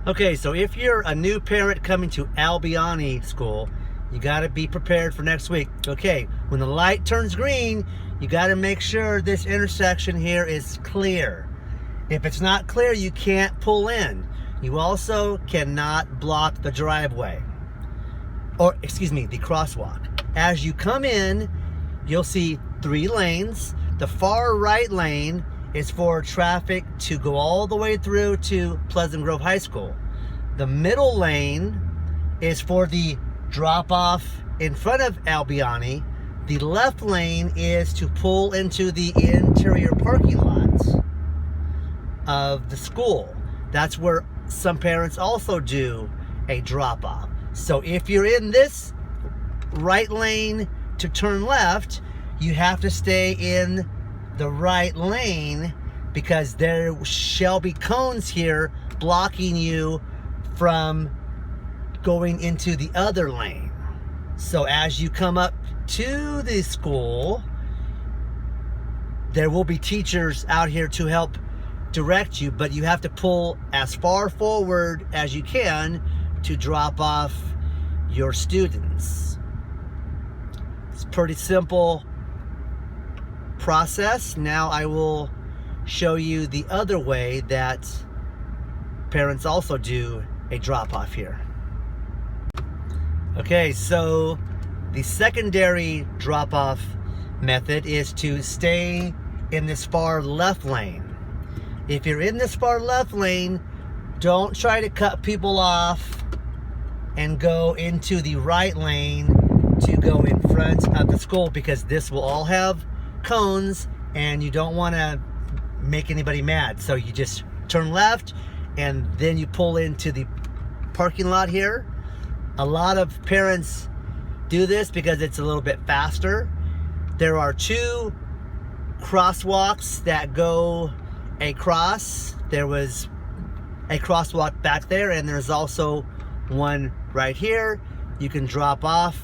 Okay, so if you're a new parent coming to Albiani School, you got to be prepared for next week. Okay, when the light turns green, you got to make sure this intersection here is clear. If it's not clear, you can't pull in. You also cannot block the driveway, or excuse me, the crosswalk. As you come in, you'll see 3 lanes. The far right lane is for traffic to go all the way through to Pleasant Grove High School. The middle lane is for the drop-off in front of Albiani. The left lane is to pull into the interior parking lots of the school. That's where some parents also do a drop-off. So if you're in this right lane to turn left, you have to stay in the right lane because there shall be cones here blocking you from going into the other lane. So as you come up to the school, there will be teachers out here to help direct you, but you have to pull as far forward as you can to drop off your students. It's pretty simple process. Now I will show you the other way that parents also do a drop-off here. Okay, so the secondary drop-off method is to stay in this far left lane. If you're in this far left lane, don't try to cut people off and go into the right lane to go in front of the school, because this will all have cones and you don't want to make anybody mad. So you just turn left and then you pull into the parking lot here. A lot of parents do this because it's a little bit faster. There are 2 crosswalks that go across. There was a crosswalk back there, and there's also one right here. You can drop off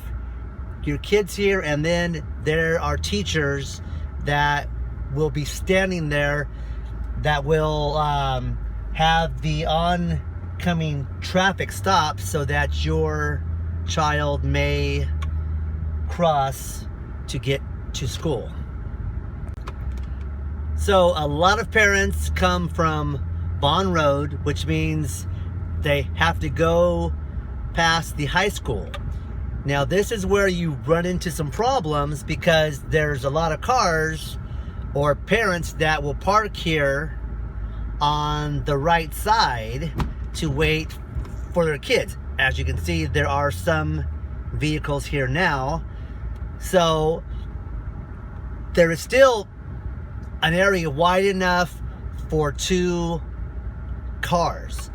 your kids here, and then there are teachers that will be standing there that will have the oncoming traffic stop so that your child may cross to get to school. So a lot of parents come from Bond Road, which means they have to go past the high school. Now this is where you run into some problems because there's a lot of cars or parents that will park here on the right side to wait for their kids. As you can see, there are some vehicles here now. So there is still an area wide enough for 2 cars.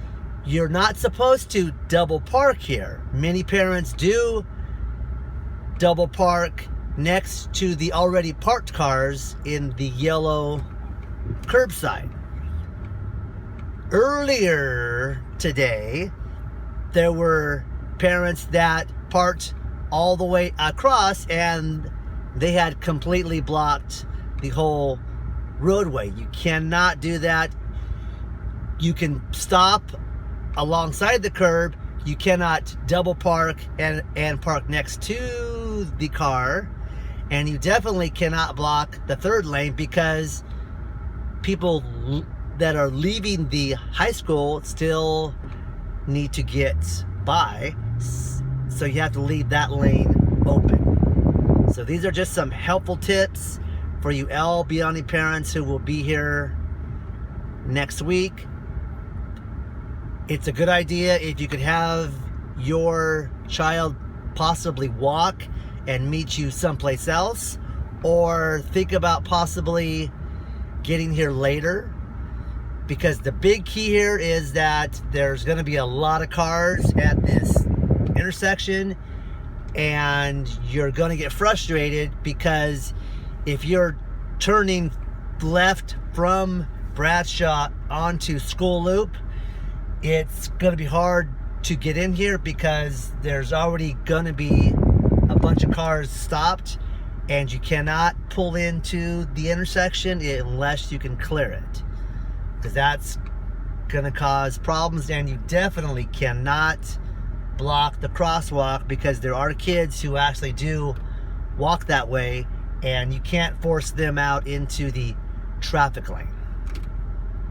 You're not supposed to double park here. Many parents do double park next to the already parked cars in the yellow curbside. Earlier today, there were parents that parked all the way across and they had completely blocked the whole roadway. You cannot do that. You can stop alongside the curb. You cannot double park and park next to the car. And you definitely cannot block the 3rd lane because people that are leaving the high school still need to get by. So you have to leave that lane open. So these are just some helpful tips for you Albiani parents who will be here next week. It's a good idea if you could have your child possibly walk and meet you someplace else, or think about possibly getting here later, because the big key here is that there's going to be a lot of cars at this intersection and you're going to get frustrated because if you're turning left from Bradshaw onto School Loop, it's going to be hard to get in here because there's already going to be a bunch of cars stopped and you cannot pull into the intersection unless you can clear it, because that's going to cause problems, and you definitely cannot block the crosswalk, because there are kids who actually do walk that way, and you can't force them out into the traffic lane.